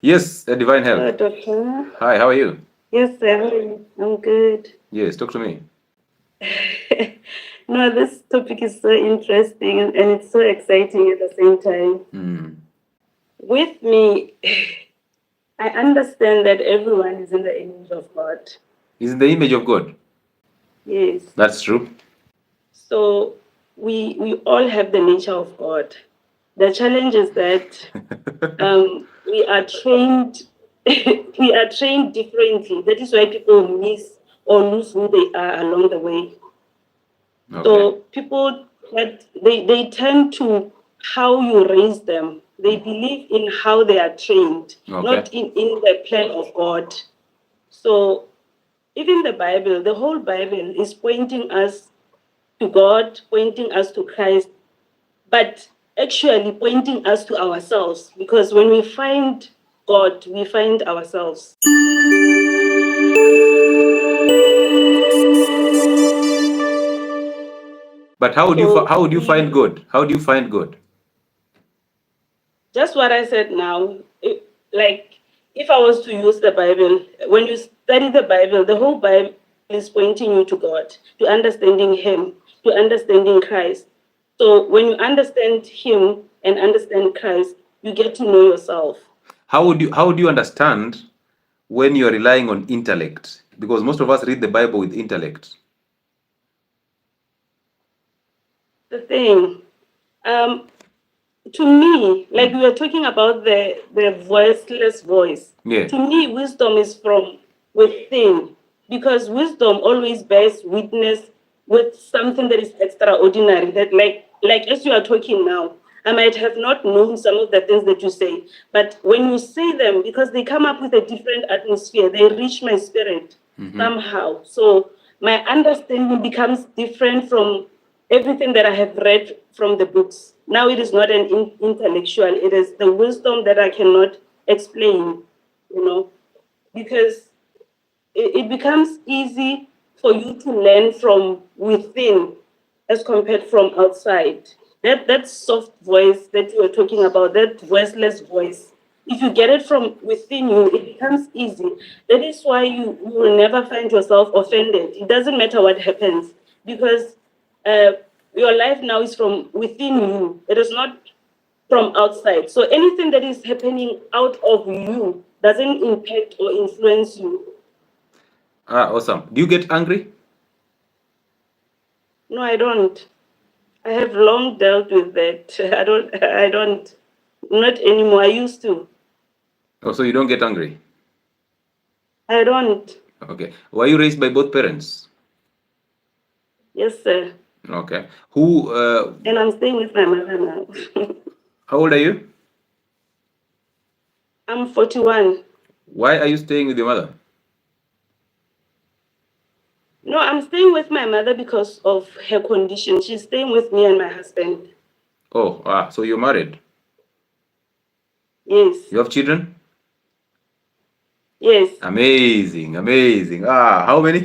Yes, Divine Hello, Health. doctor. Hi, how are you? Yes, sir. How are you? I'm good. Yes, talk to me. No, this topic is so interesting and it's so exciting at the same time. Hmm. With me, I understand that everyone is in the image of God. Is in the image of God. Yes. That's true. So we all have the nature of God. The challenge is that we are trained we are trained differently. That is why people miss or lose who they are along the way. Okay. So people that they tend to how you raise them. They believe in how they are trained, Okay. not in the plan of God. So even the Bible, the whole Bible is pointing us to God, pointing us to Christ, but actually pointing us to ourselves. Because when we find God, we find ourselves. But So how would you find we God? How do you find God? just what I said now, like if I was to use the Bible, when you study the Bible, the whole Bible is pointing you to God, to understanding Him, to understanding Christ. So when you understand Him and understand Christ, you get to know yourself. How would you understand when you're relying on intellect? Because most of us read the Bible with intellect. The thing, um, to me, like we Mm. were talking about the voiceless voice. Yeah. To me, wisdom is from within, because wisdom always bears witness with something that is extraordinary. That like as you are talking now, I might have not known some of the things that you say, but when you say them, because they come up with a different atmosphere, they reach my spirit somehow. So my understanding becomes different from everything that I have read from the books. Now it is not an intellectual, it is the wisdom that I cannot explain, you know, because it becomes easy for you to learn from within as compared from outside. That soft voice that you were talking about, that voiceless voice, if you get it from within you, it becomes easy. That is why you will never find yourself offended. It doesn't matter what happens, because uh, your life now is from within you. It is not from outside. So anything that is happening out of you doesn't impact or influence you. Ah, awesome. Do you get angry? No, I don't. I have long dealt with that. I don't, not anymore. I used to. Oh, so you don't get angry. I don't. Okay. Were you raised by both parents? Yes, sir. Okay. Who? And I'm staying with my mother now. How old are you? I'm 41. Why are you staying with your mother? No, I'm staying with my mother because of her condition. She's staying with me and my husband. Oh, so you're married. Yes. You have children? Yes. Amazing, amazing. How many?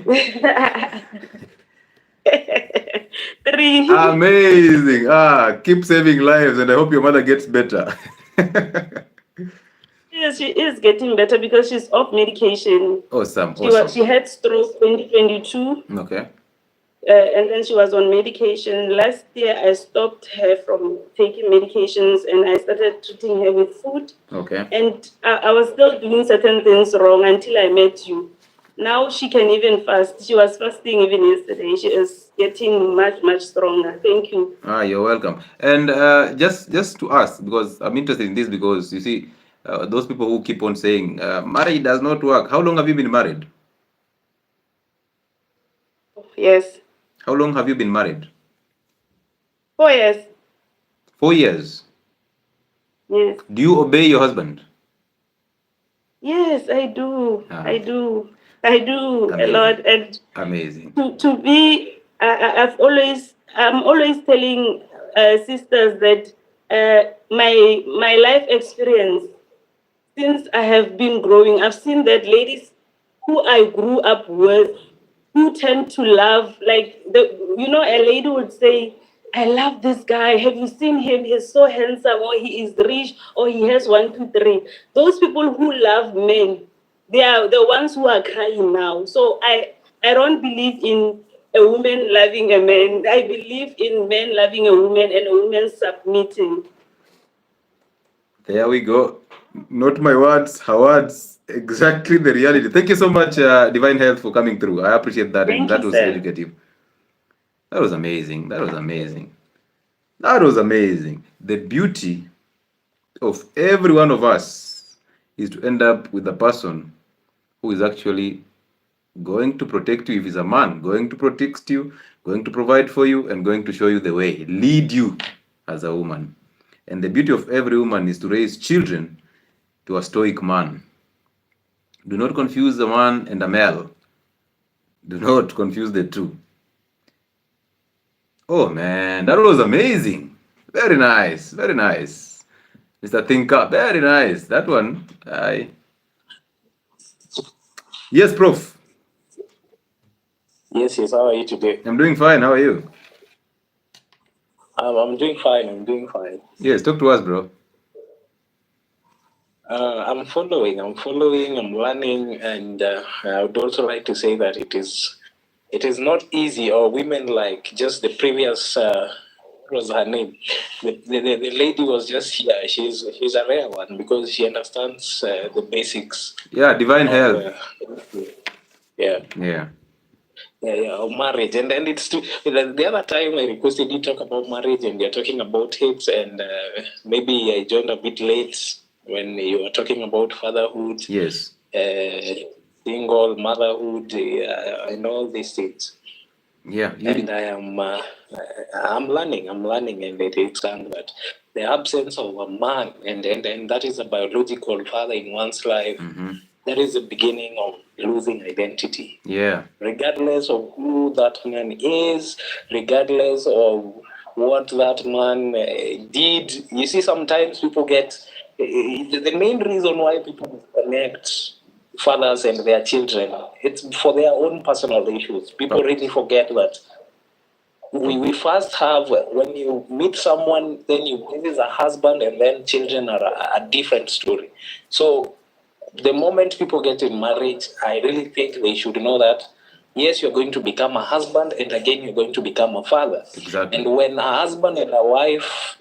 Three. Amazing. Keep saving lives, and I hope your mother gets better. Yes, she is getting better because she's off medication. Awesome, She awesome. had stroke 2022, Okay, and then she was on medication. Last year, I stopped her from taking medications, and I started treating her with food. okay. And I was still doing certain things wrong until I met you. Now she can even fast. She was fasting even yesterday. She is getting much stronger. Thank you. You're welcome. And just to ask, because I'm interested in this, because you see, those people who keep on saying marriage does not work. How long have you been married? Yes. How long have you been married? 4 years. 4 years. Yes. Do you obey your husband? Yes, I do. I Ah, do. I do a amazing, lot. And amazing. to be, I'm always telling sisters that my life experience since I have been growing, I've seen that ladies who I grew up with, who tend to love, like a lady would say, I love this guy. Have you seen him? He's so handsome, or he is rich, or he has 1, 2, 3. Those people who love men, they are the ones who are crying now. So I don't believe in a woman loving a man. I believe in men loving a woman and a woman submitting. There we go. Not my words, her words. Exactly the reality. Thank you so much, Divine Health, for coming through. I appreciate that, and Thank that you, was sir. educative. That was amazing. That was amazing. That was amazing. The beauty of every one of us is to end up with a person who is actually going to protect you if he's a man, going to protect you, going to provide for you, and going to show you the way, lead you as a woman. And the beauty of every woman is to raise children to a stoic man. Do not confuse a man and a male. Do not confuse the two. Oh man, that was amazing. Very nice, very nice. Mr. Thinker, very nice. That one, I. Yes, Prof. Yes, how are you today? I'm doing fine. How are you? I'm doing fine. I'm doing fine. Yes, talk to us, bro. I'm following. I'm learning, and I would also like to say that it is not easy. Or women like just the previous. What was her name? The lady was just here. She's a rare one because she understands the basics. Yeah, Divine Health. Yeah. Yeah. Of marriage, and it's too, the other time I requested you talk about marriage, and you're talking about it, and maybe I joined a bit late when you were talking about fatherhood, Yes. Single motherhood, and all these things. Yeah. And I'm learning, and it is that the absence of a man, and that is a biological father in one's life. Mm-hmm. That is the beginning of losing identity. Yeah. Regardless of who that man is, regardless of what that man did. You see, sometimes people get the main reason why people connect fathers and their children, it's for their own personal issues. People really forget that we first have, when you meet someone, then this is a husband, and then children are a different story. So the moment people get in marriage, I really think they should know that yes, you're going to become a husband, and again you're going to become a father. Exactly. And when a husband and a wife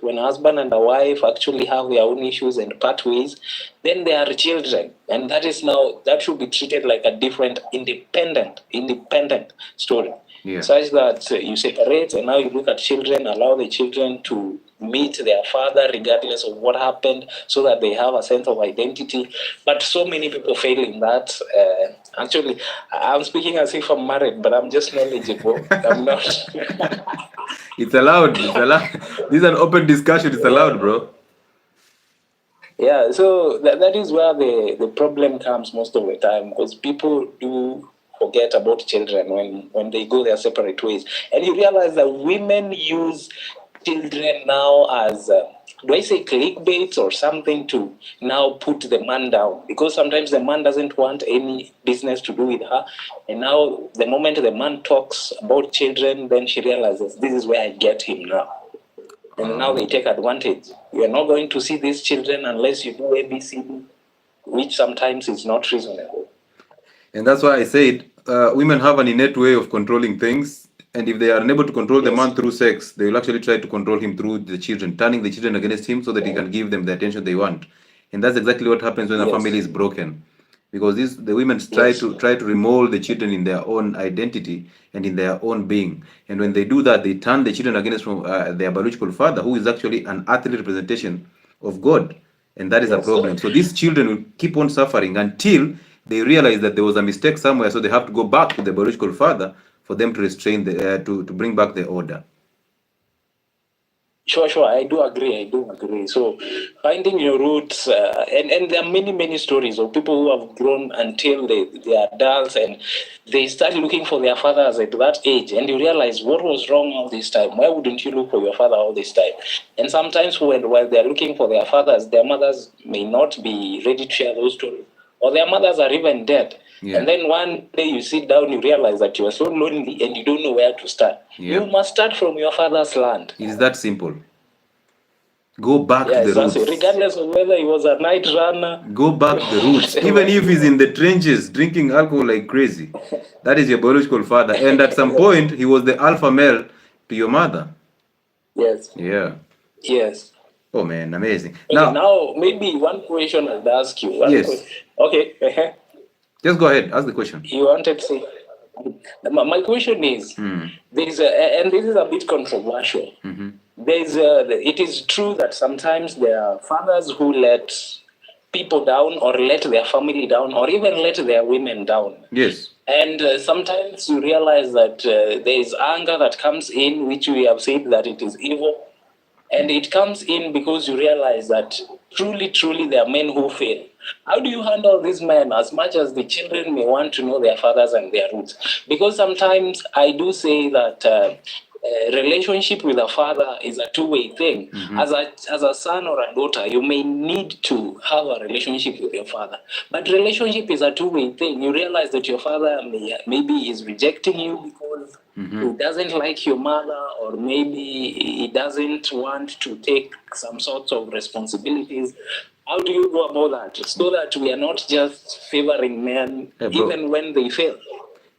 actually have their own issues and part ways, then they are children, and that should be treated like a different, independent story. Yeah. Such that you separate, and now you look at children, allow the children to meet their father regardless of what happened, so that they have a sense of identity. But so many people fail in that. Actually, I'm speaking as if I'm married, but I'm just knowledgeable. I'm not. It's allowed. It's allowed. This is an open discussion. It's allowed, bro. Yeah, so that is where the problem comes most of the time, because people do forget about children when they go their separate ways. And you realize that women use children now as, do I say clickbait or something, to now put the man down, because sometimes the man doesn't want any business to do with her. And now the moment the man talks about children, then she realizes this is where I get him now. And now they take advantage. You are not going to see these children unless you do ABCD, which sometimes is not reasonable. And that's why I said women have an innate way of controlling things. And if they are unable to control the man through sex, they will actually try to control him through the children, turning the children against him so that he can give them the attention they want. And that's exactly what happens when a family is broken. Because the women try to remold the children in their own identity and in their own being. And when they do that, they turn the children against their biological father, who is actually an earthly representation of God. And that is a problem. So these children will keep on suffering until they realize that there was a mistake somewhere, so they have to go back to the biological father for them to restrain to bring back the order. Sure. I do agree. So finding your roots, and there are many stories of people who have grown until they are adults, and they start looking for their fathers at that age, and you realize what was wrong all this time. Why wouldn't you look for your father all this time? And sometimes while they're looking for their fathers, their mothers may not be ready to share those stories, or their mothers are even dead. Yeah. And then one day you sit down, you realize that you are so lonely and you don't know where to start. Yeah. You must start from your father's land. It is that simple. Go back to the Yes, that's it. roots. Regardless of whether he was a night runner. Go back to the roots. Even if he's in the trenches drinking alcohol like crazy, that is your biological father. And at some point, he was the alpha male to your mother. Yes. Yeah. Yes. Oh man, amazing. Okay, now maybe one question I'd ask you. Yes. Okay. Just go ahead. Ask the question. You wanted to say. My question is, there's and this is a bit controversial. It is true that sometimes there are fathers who let people down, or let their family down, or even let their women down. Yes. And sometimes you realize that there is anger that comes in, which we have said that it is evil. And it comes in because you realize that truly there are men who fail. How do you handle these men, as much as the children may want to know their fathers and their roots? Because sometimes I do say that relationship with a father is a two-way thing. As a son or a daughter, you may need to have a relationship with your father. But relationship is a two-way thing. You realize that your father maybe is rejecting you because he doesn't like your mother, or maybe he doesn't want to take some sorts of responsibilities. How do you go about that so that we are not just favoring men even when they fail?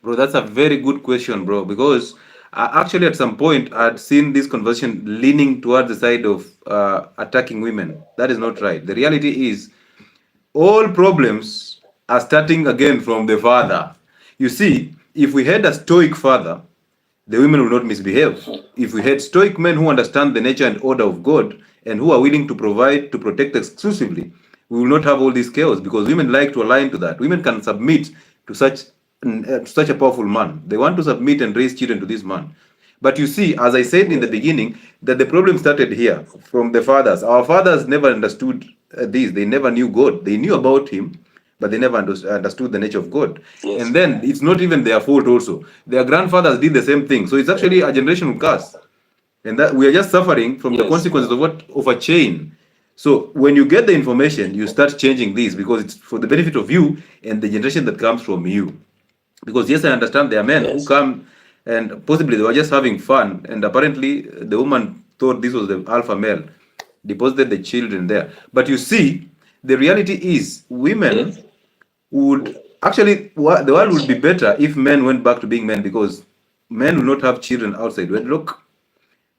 Bro, that's a very good question, bro, because actually at some point I'd seen this conversation leaning towards the side of attacking women. That is not right. The reality is all problems are starting again from the father. You see, if we had a stoic father, the women will not misbehave. If we had stoic men who understand the nature and order of God and who are willing to provide, to protect exclusively, we will not have all this chaos, because women like to align to that. Women can submit to such a powerful man. They want to submit and raise children to this man. But you see, as I said in the beginning, that the problem started here from the fathers. Our fathers never understood this. They never knew God. They knew about him, but they never understood the nature of God. Yes. And then it's not even their fault also. Their grandfathers did the same thing. So it's actually a generational curse. And that we are just suffering from the consequences of a chain. So when you get the information, you start changing this, because it's for the benefit of you and the generation that comes from you. Because yes, I understand there are men who come and possibly they were just having fun, and apparently the woman thought this was the alpha male, deposited the children there. But you see, the reality is women would actually, the world would be better if men went back to being men, because men will not have children outside wedlock.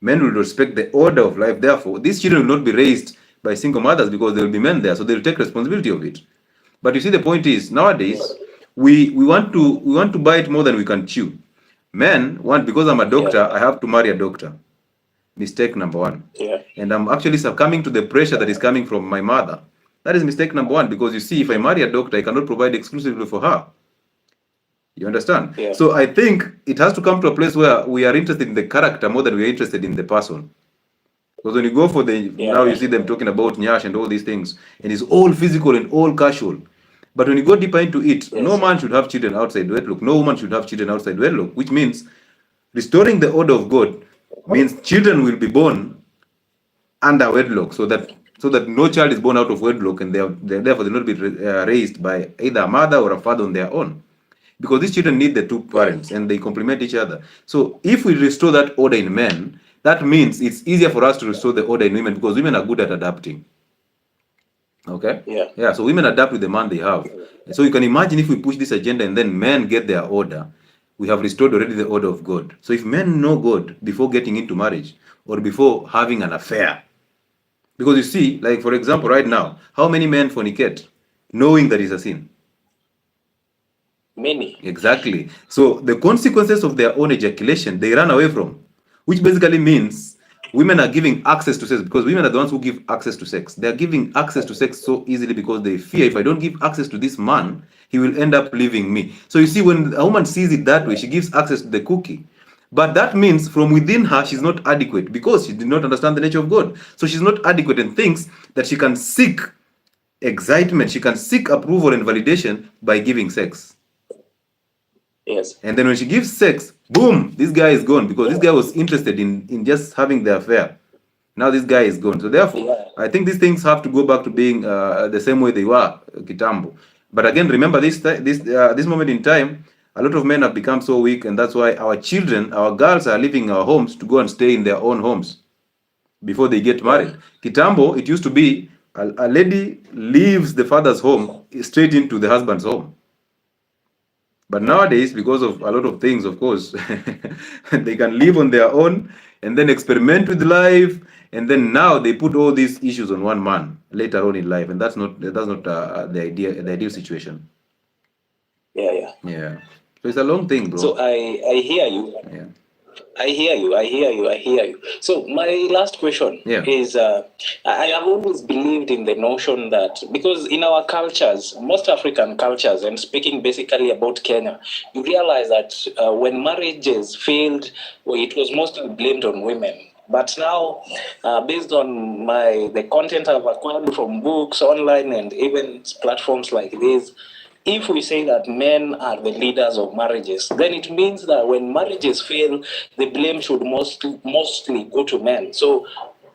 Men will respect the order of life. Therefore, these children will not be raised by single mothers, because there will be men there, so they'll take responsibility of it. But you see, the point is, nowadays we want to bite more than we can chew. Men want, because I'm a doctor, I have to marry a doctor. Mistake number one. And I'm actually succumbing to the pressure that is coming from my mother. That is mistake number one, because you see, if I marry a doctor, I cannot provide exclusively for her. You understand? So I think it has to come to a place where we are interested in the character more than we are interested in the person. Because when you go for now you see them talking about Nyash and all these things, and it's all physical and all casual. But when you go deeper into it, no man should have children outside wedlock. No woman should have children outside wedlock, which means restoring the order of God means children will be born under wedlock, so that no child is born out of wedlock, and therefore they will not be raised by either a mother or a father on their own. Because these children need the two parents and they complement each other. So if we restore that order in men, that means it's easier for us to restore the order in women, because women are good at adapting. Okay? Yeah, so women adapt with the man they have. So you can imagine if we push this agenda and then men get their order, we have restored already the order of God. So if men know God before getting into marriage or before having an affair, because you see, like for example, right now, how many men fornicate knowing that it's a sin? Many. Exactly. So the consequences of their own ejaculation, they run away from, which basically means women are giving access to sex, because women are the ones who give access to sex. They are giving access to sex so easily because they fear, if I don't give access to this man, he will end up leaving me. So you see, when a woman sees it that way, she gives access to the cookie. But that means from within her, she's not adequate, because she did not understand the nature of God. So she's not adequate and thinks that she can seek excitement, she can seek approval and validation by giving sex. Yes. And then when she gives sex, boom, this guy is gone, because this guy was interested in just having the affair. Now this guy is gone. So therefore, I think these things have to go back to being the same way they were, Kitambo. But again, remember this moment in time, a lot of men have become so weak, and that's why our children, our girls, are leaving our homes to go and stay in their own homes before they get married. Kitambo, it used to be a lady leaves the father's home straight into the husband's home. But nowadays, because of a lot of things, of course, they can live on their own and then experiment with life, and then now they put all these issues on one man later on in life, and that's not the ideal situation. Yeah. So it's a long thing, bro. So I hear you. Yeah. I hear you. So my last question is, I have always believed in the notion that, because in our cultures, most African cultures, and speaking basically about Kenya, you realize that when marriages failed, well, it was mostly blamed on women. But now, based on the content I've acquired from books, online, and even platforms like this, if we say that men are the leaders of marriages, then it means that when marriages fail, the blame should mostly go to men. So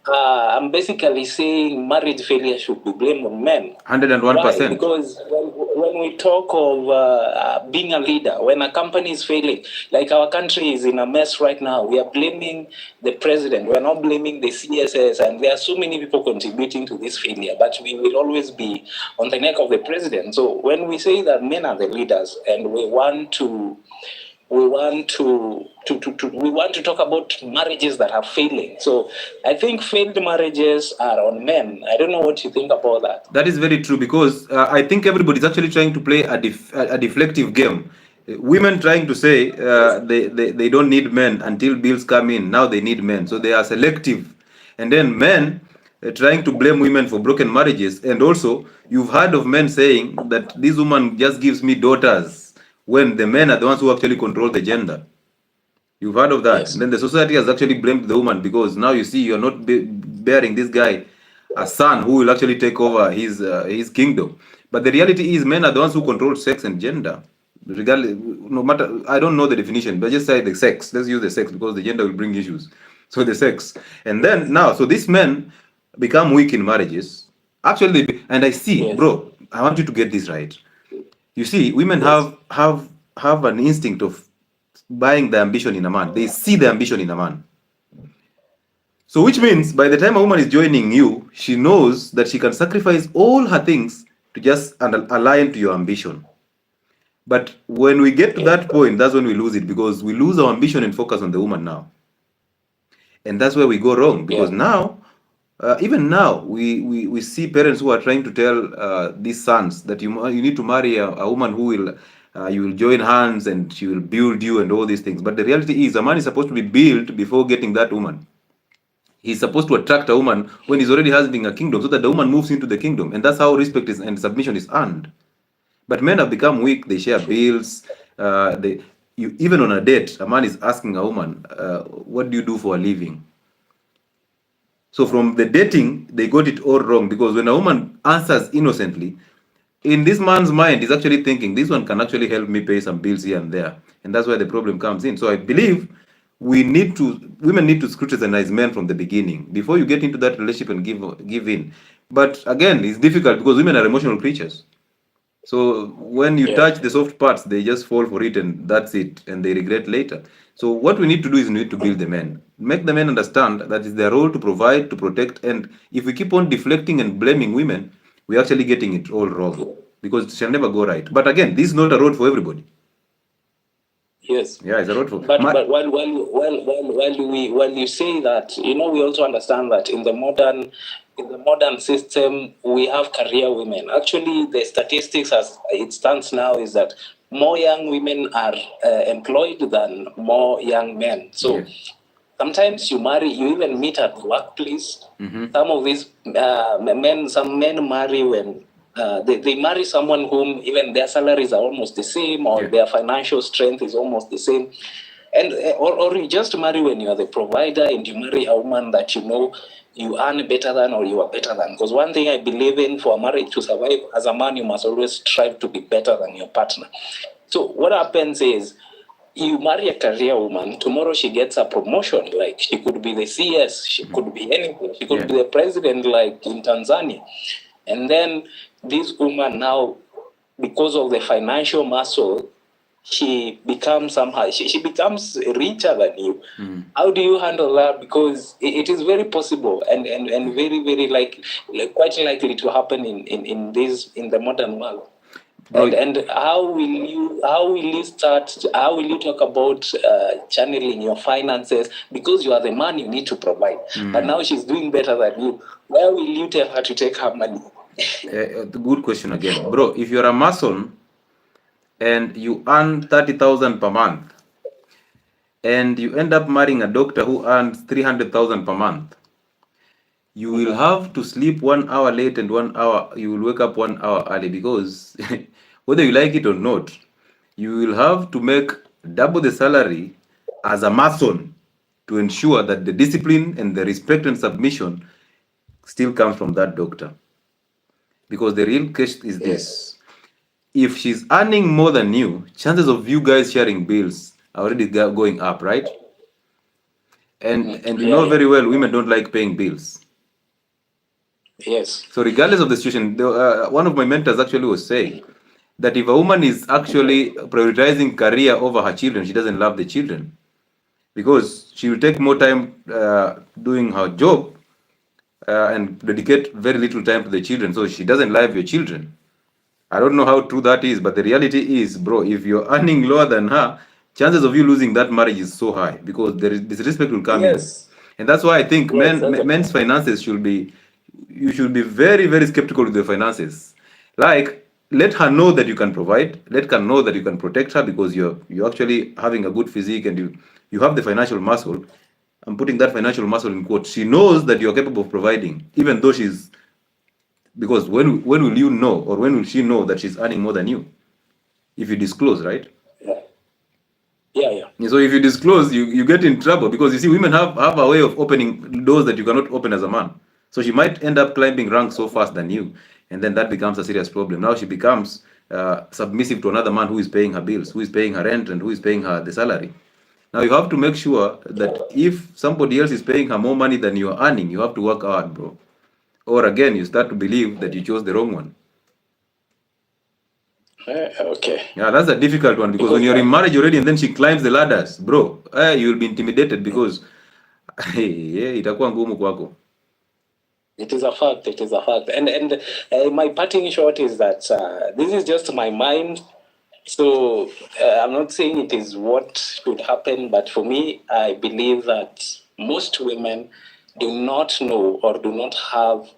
I'm basically saying marriage failure should be blamed on men. 101%. Why? Because when we talk of being a leader, when a company is failing, like our country is in a mess right now, we are blaming the president. We are not blaming the CSS, and there are so many people contributing to this failure, but we will always be on the neck of the president. So when we say that men are the leaders, and we want to talk about marriages that are failing. So I think failed marriages are on men. I don't know what you think about that. That is very true, because I think everybody's actually trying to play a deflective game. Women trying to say they don't need men until bills come in. Now they need men. So they are selective. And then men trying to blame women for broken marriages. And also, you've heard of men saying that this woman just gives me daughters, when the men are the ones who actually control the gender. You've heard of that. Yes. And then the society has actually blamed the woman, because now you see you're not bearing this guy a son who will actually take over his kingdom. But the reality is, men are the ones who control sex and gender. Regardless, no matter, I don't know the definition, but just say the sex. Let's use the sex, because the gender will bring issues. So the sex. And then now, so these men become weak in marriages. Actually, and I see, yes. Bro, I want you to get this right. You see, women yes. have an instinct of buying the ambition in a man. They see the ambition in a man. So which means by the time a woman is joining you, she knows that she can sacrifice all her things to just align to your ambition. But when we get to that point, that's when we lose it, because we lose our ambition and focus on the woman now. And that's where we go wrong, because now, even now, we see parents who are trying to tell these sons that you need to marry a woman who will, you will join hands and she will build you and all these things. But the reality is, a man is supposed to be built before getting that woman. He's supposed to attract a woman when he's already having a kingdom, so that the woman moves into the kingdom. And that's how respect is and submission is earned. But men have become weak. They share bills. Even on a date, a man is asking a woman, what do you do for a living? So from the dating, they got it all wrong, because when a woman answers innocently, in this man's mind, he's actually thinking, this one can actually help me pay some bills here and there. And that's where the problem comes in. So I believe women need to scrutinize men from the beginning before you get into that relationship and give in. But again, it's difficult, because women are emotional creatures. So when you touch the soft parts, they just fall for it, and that's it, and they regret later. So what we need to do is we need to build the men, make the men understand that it's their role to provide, to protect. And if we keep on deflecting and blaming women, we're actually getting it all wrong, because it shall never go right. But again, this is not a road for everybody. Yes. Yeah, it's a road for. But while you say that, we also understand that in the modern system, we have career women. Actually, the statistics as it stands now is that more young women are employed than more young men. So sometimes you even meet at the workplace. Mm-hmm. Some of these men marry when they marry someone whom even their salaries are almost the same, or their financial strength is almost the same. And or you just marry when you are the provider, and you marry a woman that you earn better than, or you are better than. Because one thing I believe in, for a marriage to survive, as a man, you must always strive to be better than your partner. So what happens is, you marry a career woman, tomorrow she gets a promotion, like she could be the CS, she could be anything, she could be the president, like in Tanzania. And then this woman now because of the financial muscle, she becomes somehow she becomes richer than you. How do you handle that? Because it is very possible and very very like quite likely to happen in the modern world. Bro, And how will you talk about channeling your finances, because you are the man, you need to provide, but now she's doing better than you. Where will you tell her to take her money? good question again, bro. If you're a mason and you earn 30,000 per month, and you end up marrying a doctor who earns 300,000 per month, you will have to sleep 1 hour late and 1 hour you will wake up 1 hour early, because whether you like it or not, you will have to make double the salary as a mason to ensure that the discipline and the respect and submission still comes from that doctor. Because the real case is this: if she's earning more than you, chances of you guys sharing bills are already going up, right? And you know very well women don't like paying bills. Yes. So regardless of the situation, one of my mentors actually was saying that if a woman is actually prioritizing career over her children, she doesn't love the children, because she will take more time doing her job and dedicate very little time to the children. So she doesn't love your children. I don't know how true that is, but the reality is, bro, if you're earning lower than her, chances of you losing that marriage is so high, because there is disrespect will come in. And that's why I think men's finances should be, you should be very, very skeptical with the finances. Like, let her know that you can provide, let her know that you can protect her, because you're actually having a good physique and you have the financial muscle. I'm putting that financial muscle in quotes. She knows that you're capable of providing, even though she's, because when will you know, or when will she know that she's earning more than you? If you disclose, right? Yeah. So if you disclose, you get in trouble, because you see, women have a way of opening doors that you cannot open as a man. So she might end up climbing ranks so fast than you, and then that becomes a serious problem. Now she becomes submissive to another man who is paying her bills, who is paying her rent, and who is paying her the salary. Now you have to make sure that if somebody else is paying her more money than you are earning, you have to work hard, bro. Or again, you start to believe that you chose the wrong one. Okay. Yeah, that's a difficult one, because when you're in marriage already and then she climbs the ladders, bro, you'll be intimidated, because itakuwa ngumu kwako. It is a fact. And my parting shot is that this is just my mind. So I'm not saying it is what should happen, but for me, I believe that most women do not know, or do not have,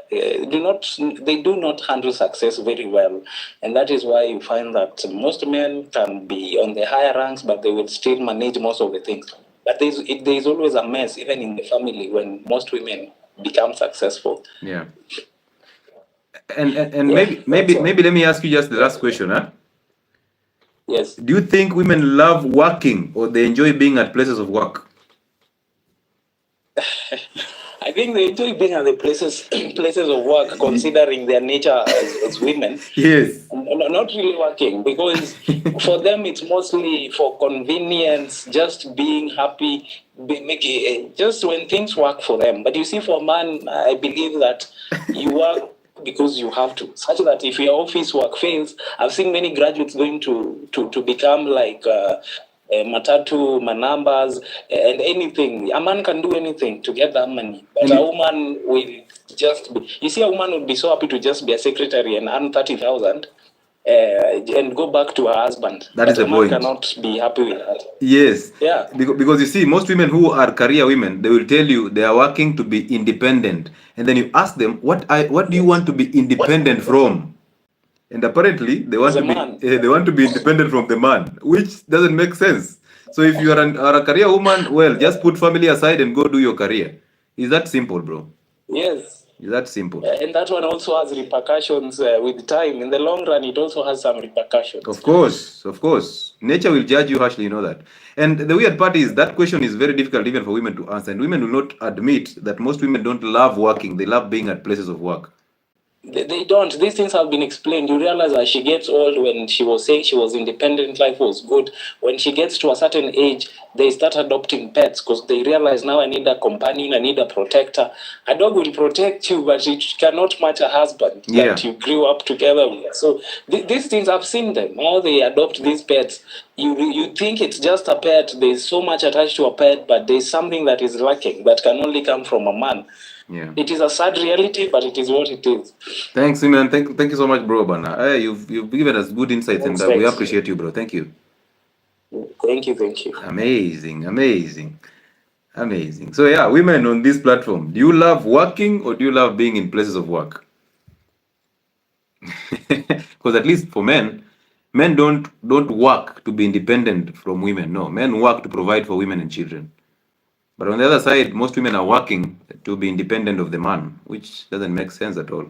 they do not handle success very well. And that is why you find that most men can be on the higher ranks, but they will still manage most of the things. But there is always a mess, even in the family, when most women become successful. Yeah. And maybe let me ask you just the last question, huh? Yes. Do you think women love working, or they enjoy being at places of work? I think they enjoy being at the places of work, considering their nature as women. Yes. Not really working, because for them it's mostly for convenience, just being happy, just when things work for them. But you see, for a man, I believe that you work because you have to, such that if your office work fails, I've seen many graduates going to become like matatu, manambas, and anything. A man can do anything to get that money, but a woman will just be, you see, a woman would be so happy to just be a secretary and earn 30,000 and go back to her husband. That is the point. A man cannot be happy with that. Yes. Yeah. Because you see, most women who are career women, they will tell you they are working to be independent, and then you ask them, what do you want to be independent from? And apparently they want to be independent from the man, which doesn't make sense. So if you are a career woman, well, just put family aside and go do your career. Is that simple, bro? Yes. Is that simple? And that one also has repercussions with time. In the long run, it also has some repercussions. Of course. Nature will judge you harshly, you know that. And the weird part is that question is very difficult even for women to answer. And women will not admit that most women don't love working. They love being at places of work. They don't. These things have been explained. You realize as she gets old, when she was saying she was independent, life was good. When she gets to a certain age, they start adopting pets because they realize now I need a companion, I need a protector. A dog will protect you, but it cannot match a husband Yeah. that you grew up together with. So these things, I've seen them. How they adopt these pets. You think it's just a pet. There's so much attached to a pet, but there's something that is lacking that can only come from a man. Yeah. It is a sad reality, but it is what it is. Thanks, man. Thank you so much, bro. Bana. Hey, you've given us good insights, and we Thanks. appreciate you, bro. Thank you. Thank you. Amazing. So yeah, women on this platform, do you love working or do you love being in places of work? Because at least for men don't work to be independent from women. No, men work to provide for women and children. But on the other side, most women are working to be independent of the man, which doesn't make sense at all.